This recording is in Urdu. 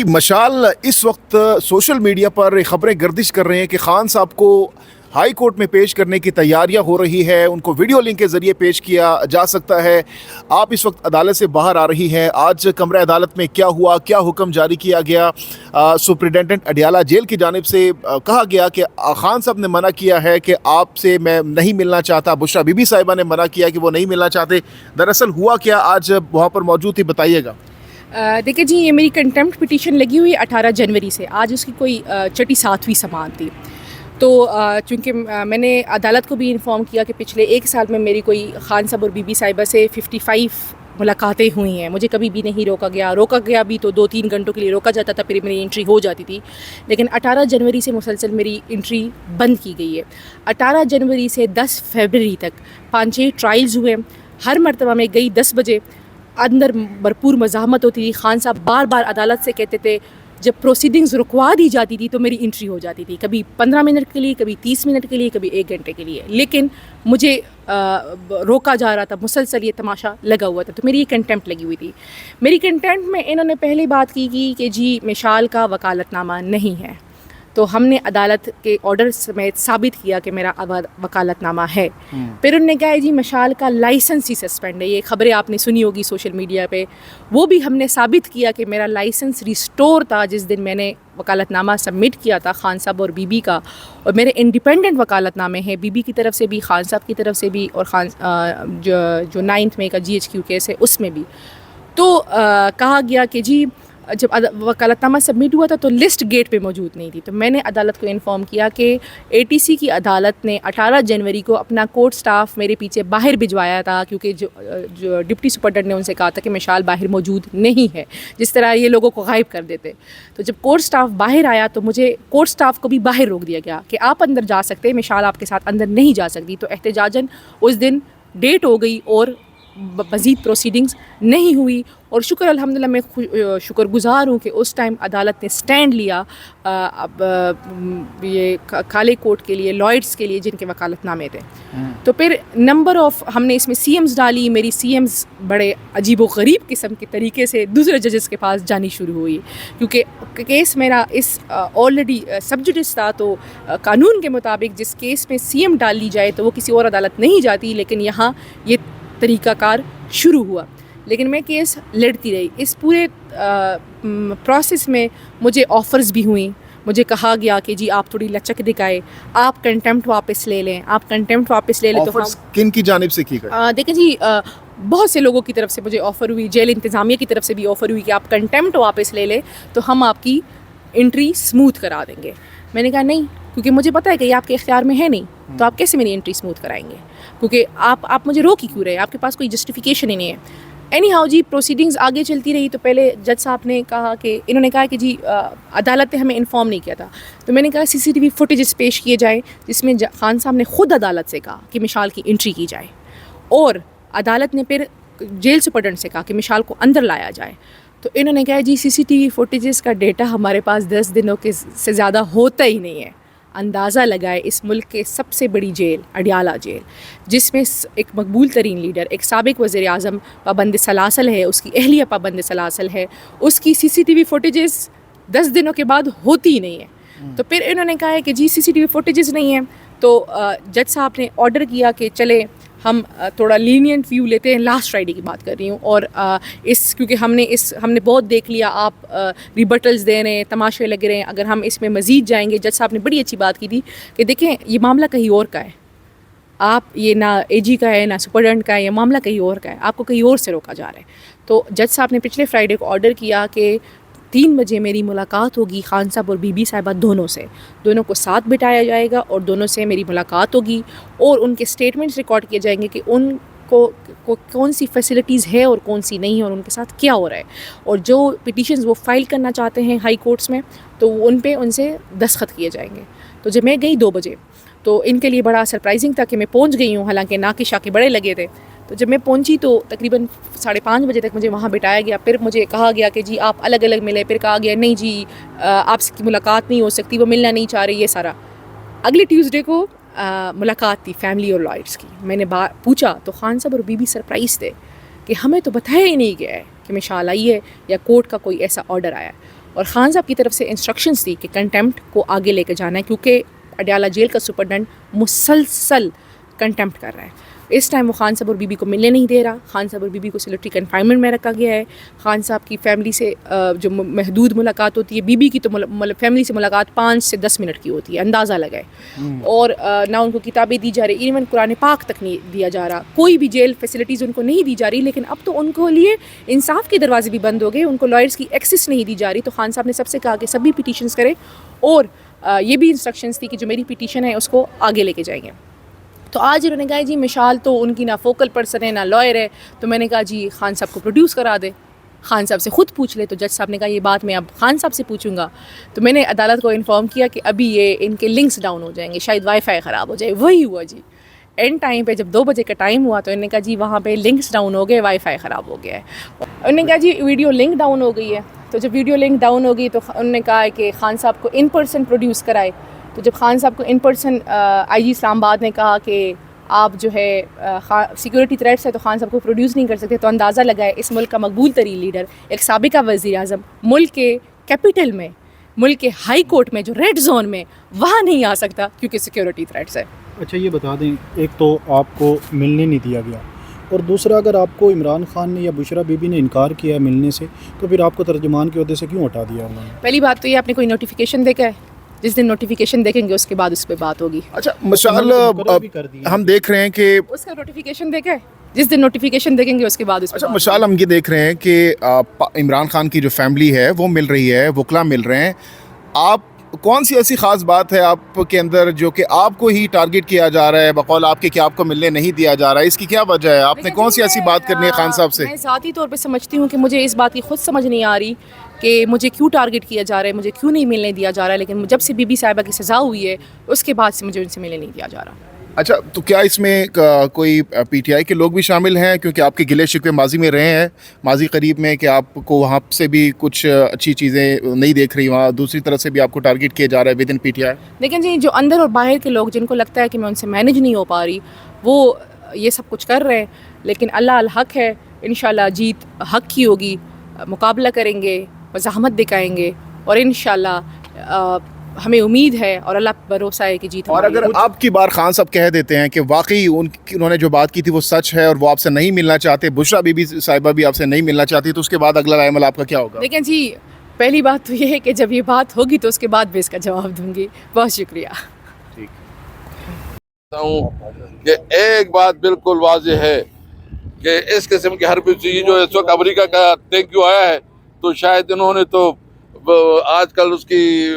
مشال اس وقت سوشل میڈیا پر خبریں گردش کر رہے ہیں کہ خان صاحب کو ہائی کورٹ میں پیش کرنے کی تیاریاں ہو رہی ہے، ان کو ویڈیو لنک کے ذریعے پیش کیا جا سکتا ہے۔ آپ اس وقت عدالت سے باہر آ رہی ہیں، آج کمرہ عدالت میں کیا ہوا، کیا حکم جاری کیا گیا؟ سپرنٹینڈنٹ اڈیالہ جیل کی جانب سے کہا گیا کہ خان صاحب نے منع کیا ہے کہ آپ سے میں نہیں ملنا چاہتا، بشرا بی بی صاحبہ نے منع کیا کہ وہ نہیں ملنا چاہتے۔ دراصل ہوا کیا؟ آج وہاں پر موجود تھی، بتائیے گا۔ دیکھیں جی، یہ میری کنٹمپٹ پٹیشن لگی ہوئی 18 جنوری سے، آج اس کی کوئی 7ویں سماعت تھی۔ تو چونکہ میں نے عدالت کو بھی انفارم کیا کہ پچھلے 1 سال میں میری کوئی خان صاحب اور بی بی صاحبہ سے 55 ملاقاتیں ہوئی ہیں، مجھے کبھی بھی نہیں روکا گیا بھی تو 2-3 گھنٹوں کے لیے روکا جاتا تھا، پھر میری انٹری ہو جاتی تھی، لیکن 18 جنوری سے مسلسل میری انٹری بند کی گئی ہے۔ 18 جنوری سے 10 فیبرری تک 5-6 ٹرائلز ہوئے، ہر مرتبہ میں گئی 10 بجے، اندر بھرپور مزاحمت ہوتی تھی، خان صاحب بار بار عدالت سے کہتے تھے، جب پروسیڈنگز رکوا دی جاتی تھی تو میری انٹری ہو جاتی تھی، کبھی 15 منٹ کے لیے، کبھی 30 منٹ کے لیے، کبھی 1 گھنٹے کے لیے، لیکن مجھے روکا جا رہا تھا، مسلسل یہ تماشا لگا ہوا تھا، تو میری یہ کنٹمپٹ لگی ہوئی تھی۔ میری کنٹمپٹ میں انہوں نے پہلی بات کی کہ جی مشال کا وکالت نامہ نہیں ہے، تو ہم نے عدالت کے آرڈر سمیت ثابت کیا کہ میرا وکالت نامہ ہے۔ پھر انہوں نے کہا جی مشال کا لائسنس ہی سسپینڈ ہے، یہ خبریں آپ نے سنی ہوگی سوشل میڈیا پہ، وہ بھی ہم نے ثابت کیا کہ میرا لائسنس ریسٹور تھا جس دن میں نے وکالت نامہ سبمٹ کیا تھا خان صاحب اور بی بی کا، اور میرے انڈیپینڈنٹ وکالت نامے ہیں بی بی کی طرف سے بھی، خان صاحب کی طرف سے بھی، اور جو 9 مئی کا GHQ کیس ہے اس میں بھی۔ تو کہا گیا کہ جی جب وکالت نامہ سبمٹ ہوا تھا تو لسٹ گیٹ پہ موجود نہیں تھی، تو میں نے عدالت کو انفارم کیا کہ ATC کی عدالت نے 18 جنوری کو اپنا کورٹ سٹاف میرے پیچھے باہر بھجوایا تھا، کیونکہ جو ڈپٹی سپرڈنٹ نے ان سے کہا تھا کہ مشال باہر موجود نہیں ہے، جس طرح یہ لوگوں کو غائب کر دیتے۔ تو جب کورٹ سٹاف باہر آیا تو مجھے کورٹ سٹاف کو بھی باہر روک دیا گیا کہ آپ اندر جا سکتے، مشال آپ کے ساتھ اندر نہیں جا سکتی، تو احتجاجاً اس دن ڈیٹ ہو گئی اور مزید پروسیڈنگز نہیں ہوئی۔ اور شکر الحمدللہ میں شکر گزار ہوں کہ اس ٹائم عدالت نے سٹینڈ لیا یہ کالے کوٹ کے لیے، لائڈس کے لیے، جن کے وکالت نامے تھے۔ تو پھر نمبر آف ہم نے اس میں CMs ڈالی، میری CMs بڑے عجیب و غریب قسم کے طریقے سے دوسرے ججز کے پاس جانی شروع ہوئی، کیونکہ کیس میرا اس آلریڈی سب جوڈس تھا، تو قانون کے مطابق جس کیس میں CM ڈال لی جائے تو وہ کسی اور عدالت نہیں جاتی، لیکن یہاں یہ طریقہ کار شروع ہوا، لیکن میں کیس لڑتی رہی۔ اس پورے پروسیس میں مجھے آفرز بھی ہوئیں، مجھے کہا گیا کہ جی آپ تھوڑی لچک دکھائے، آپ کنٹمپٹ واپس لے لیں، آپ کنٹمپٹ واپس لے لیں۔ تو آفرز کن کی جانب سے کی گئی؟ دیکھیں جی، بہت سے لوگوں کی طرف سے مجھے آفر ہوئی، جیل انتظامیہ کی طرف سے بھی آفر ہوئی کہ آپ کنٹمپٹ واپس لے لیں تو ہم آپ کی انٹری سموتھ کرا دیں گے۔ میں نے کہا نہیں، کیونکہ مجھے پتہ ہے کہ یہ آپ کے اختیار میں ہے نہیں، تو آپ کیسے میری انٹری سموتھ کرائیں گے؟ کیونکہ آپ مجھے روک ہی کیوں رہے؟ آپ کے پاس کوئی جسٹیفیکیشن ہی نہیں ہے۔ اینی ہاؤ جی پروسیڈنگز آگے چلتی رہی، تو پہلے جج صاحب نے کہا کہ انہوں نے کہا کہ جی عدالت نے ہمیں انفارم نہیں کیا تھا، تو میں نے کہا CCTV فوٹیجز پیش کیے جائیں جس میں خان صاحب نے خود عدالت سے کہا کہ مشال کی انٹری کی جائے، اور عدالت نے پھر جیل سپرڈنٹ سے کہا کہ مشال کو اندر لایا جائے۔ تو انہوں نے کہا جی CCTV فوٹیجز کا ڈیٹا ہمارے پاس 10 دنوں کے سے زیادہ ہوتا ہی نہیں ہے۔ اندازہ لگائے اس ملک کے سب سے بڑی جیل اڈیالہ جیل، جس میں ایک مقبول ترین لیڈر، ایک سابق وزیر اعظم پابند سلاسل ہے، اس کی اہلیہ پابند سلاسل ہے، اس کی CCTV فوٹیجز 10 دنوں کے بعد ہوتی ہی نہیں ہے۔ تو پھر انہوں نے کہا ہے کہ جی CCTV فوٹیجز نہیں ہیں، تو جج صاحب نے آرڈر کیا کہ چلے ہم تھوڑا لینینٹ ویو لیتے ہیں، لاسٹ فرائیڈے کی بات کر رہی ہوں، اور کیونکہ ہم نے بہت دیکھ لیا، آپ ریبٹلز دے رہے ہیں، تماشے لگ رہے ہیں، اگر ہم اس میں مزید جائیں گے۔ جج صاحب نے بڑی اچھی بات کی تھی کہ دیکھیں یہ معاملہ کہیں اور کا ہے، آپ یہ نہ AG کا ہے نہ سپرڈنٹ کا ہے، یہ معاملہ کہیں اور کا ہے، آپ کو کہیں اور سے روکا جا رہا ہے۔ تو جج صاحب نے پچھلے فرائیڈے کو آرڈر کیا کہ 3 بجے میری ملاقات ہوگی خان صاحب اور بی بی صاحبہ دونوں کو ساتھ بٹھایا جائے گا، اور دونوں سے میری ملاقات ہوگی، اور ان کے سٹیٹمنٹس ریکارڈ کیے جائیں گے کہ ان کو کون سی فیسلٹیز ہے اور کون سی نہیں ہے، اور ان کے ساتھ کیا ہو رہا ہے، اور جو پٹیشنز وہ فائل کرنا چاہتے ہیں ہائی کورٹس میں تو ان سے دستخط کیے جائیں گے۔ تو جب میں گئی 2 بجے تو ان کے لیے بڑا سرپرائزنگ تھا کہ میں پہنچ گئی ہوں، حالانکہ ناکے شاکے بڑے لگے تھے۔ تو جب میں پہنچی تو تقریباً 5:30 بجے تک مجھے وہاں بٹھایا گیا، پھر مجھے کہا گیا کہ جی آپ الگ الگ ملے، پھر کہا گیا نہیں جی آپ کی ملاقات نہیں ہو سکتی، وہ ملنا نہیں چاہ رہی، یہ سارا۔ اگلے ٹیوزڈے کو ملاقات تھی فیملی اور لائڈس کی، میں نے پوچھا تو خان صاحب اور بی بی سرپرائز تھے کہ ہمیں تو بتایا ہی نہیں گیا ہے کہ مشال آئی ہے یا کورٹ کا کوئی ایسا آرڈر آیا ہے۔ اور خان صاحب کی طرف سے انسٹرکشنز تھی کہ کنٹمپٹ کو آگے لے کے جانا ہے، کیونکہ اڈیالہ جیل کا سپرڈنٹ مسلسل کنٹمپٹ کر رہا ہے. اس ٹائم وہ خان صاحب اور بی بی کو ملنے نہیں دے رہا. خان صاحب اور بی بی کو سلیکٹری کنفائنمنٹ میں رکھا گیا ہے. خان صاحب کی فیملی سے جو محدود ملاقات ہوتی ہے، بی بی کی تو فیملی سے ملاقات 5 سے 10 منٹ کی ہوتی ہے، اندازہ لگائے. اور نہ ان کو کتابیں دی جا رہی، ایون قرآن پاک تک نہیں دیا جا رہا، کوئی بھی جیل فیسلٹیز ان کو نہیں دی جا رہی. لیکن اب تو ان کو لیے انصاف کے دروازے بھی بند ہو گئے، ان کو لائرز کی ایکسیس نہیں دی جا رہی. تو خان صاحب نے سب سے کہا کہ سبھی پٹیشنز کریں، اور یہ بھی انسٹرکشنز تھی کہ جو میری پٹیشن ہے اس کو آگے لے کے جائیں گے. تو آج انہوں نے کہا جی مشال تو ان کی نہ فوکل پرسن ہے نہ لائر ہے. تو میں نے کہا جی خان صاحب کو پروڈیوس کرا دے، خان صاحب سے خود پوچھ لے. تو جج صاحب نے کہا یہ بات میں اب خان صاحب سے پوچھوں گا. تو میں نے عدالت کو انفارم کیا کہ ابھی یہ ان کے لنکس ڈاؤن ہو جائیں گے، شاید وائی فائی خراب ہو جائے. وہی ہوا جی، اینڈ ٹائم پہ جب 2 بجے کا ٹائم ہوا تو انہوں نے کہا جی وہاں پہ لنکس ڈاؤن ہو گئے، وائی فائی خراب ہو گیا ہے. انہوں نے کہا جی ویڈیو لنک ڈاؤن ہو گئی ہے. تو جب ویڈیو لنک ڈاؤن ہو گئی تو انہوں نے کہا کہ خان صاحب کو ان پرسن پروڈیوس کرائے. تو جب خان صاحب کو ان پرسن آئی جی اسلام آباد نے کہا کہ آپ جو ہے سیکورٹی تھریٹس ہے تو خان صاحب کو پروڈیوس نہیں کر سکتے، تو اندازہ لگائے اس ملک کا مقبول ترین لیڈر، ایک سابقہ وزیر اعظم، ملک کے کیپٹل میں، ملک کے ہائی کورٹ میں جو ریڈ زون میں، وہاں نہیں آ سکتا کیونکہ سیکورٹی تھریٹس ہے. اچھا یہ بتا دیں، ایک تو آپ کو ملنے نہیں دیا گیا، اور دوسرا اگر آپ کو عمران خان نے یا بشرا بی بی نے انکار کیا ملنے سے، تو پھر آپ کو ترجمان کے عہدے سے کیوں ہٹا دیا انہوں نے؟ پہلی بات تو یہ آپ نے کوئی نوٹیفیکیشن دیکھا ہے؟ جس دن نوٹیفیکیشن دیکھیں گے اس کے بعد اس پہ بات ہوگی. اچھا مشال ہم دیکھ رہے ہیں کہ اس کا نوٹیفیکیشن دیکھا ہے؟ جس دن نوٹیفیکیشن دیکھیں گے اس کے بعد اس پہ اچھا مشال ہم یہ دیکھ رہے ہیں کہ عمران خان کی جو فیملی ہے وہ مل رہی ہے، وکلا مل رہے ہیں. آپ کون سی ایسی خاص بات ہے آپ کے اندر جو کہ آپ کو ہی ٹارگٹ کیا جا رہا ہے بقول آپ کے کہ آپ کو ملنے نہیں دیا جا رہا ہے؟ اس کی کیا وجہ ہے؟ آپ نے کون سی ایسی بات کرنی ہے خان صاحب سے؟ میں ذاتی طور پہ سمجھتی ہوں کہ مجھے اس بات کی خود سمجھ نہیں آ رہی کہ مجھے کیوں ٹارگٹ کیا جا رہا ہے، مجھے کیوں نہیں ملنے دیا جا رہا ہے. لیکن جب سے بی بی صاحبہ کی سزا ہوئی ہے اس کے بعد سے مجھے ان سے ملنے نہیں دیا جا رہا. اچھا تو کیا اس میں کوئی پی ٹی آئی کے لوگ بھی شامل ہیں؟ کیونکہ آپ کے گلے شکوے ماضی میں رہے ہیں، ماضی قریب میں، کہ آپ کو وہاں سے بھی کچھ اچھی چیزیں نہیں دیکھ رہی، وہاں دوسری طرف سے بھی آپ کو ٹارگٹ کیا جا رہا ہے with in P T I. لیکن جی جو اندر اور باہر کے لوگ جن کو لگتا ہے کہ میں ان سے مینیج نہیں ہو پا رہی، وہ یہ سب کچھ کر رہے ہیں. لیکن اللہ الحق ہے، انشاءاللہ جیت حق کی ہوگی. مقابلہ کریں گے، مزاحمت دکھائیں گے، اور انشاءاللہ ہمیں امید ہے اور اللہ پر بھروسہ ہے کہ جیت. اور اگر آپ کی بار خان صاحب کہہ دیتے ہیں کہ واقعی انہوں نے جو بات کی تھی وہ سچ ہے اور وہ آپ سے نہیں ملنا چاہتے، بشرا بی بی صاحبہ بھی آپ سے نہیں ملنا چاہتی، تو اس کے بعد اگلا عمل آپ کا کیا ہوگا؟ لیکن جی پہلی بات تو یہ ہے کہ جب یہ بات ہوگی تو اس کے بعد بھی اس کا جواب دوں گی. بہت شکریہ. کہ ایک بات بالکل واضح ہے کہ اس قسم کی حربی چیز جو اس وقت امریکہ کا تھینک یو آیا ہے، تو شاید انہوں نے تو آج کل اس کی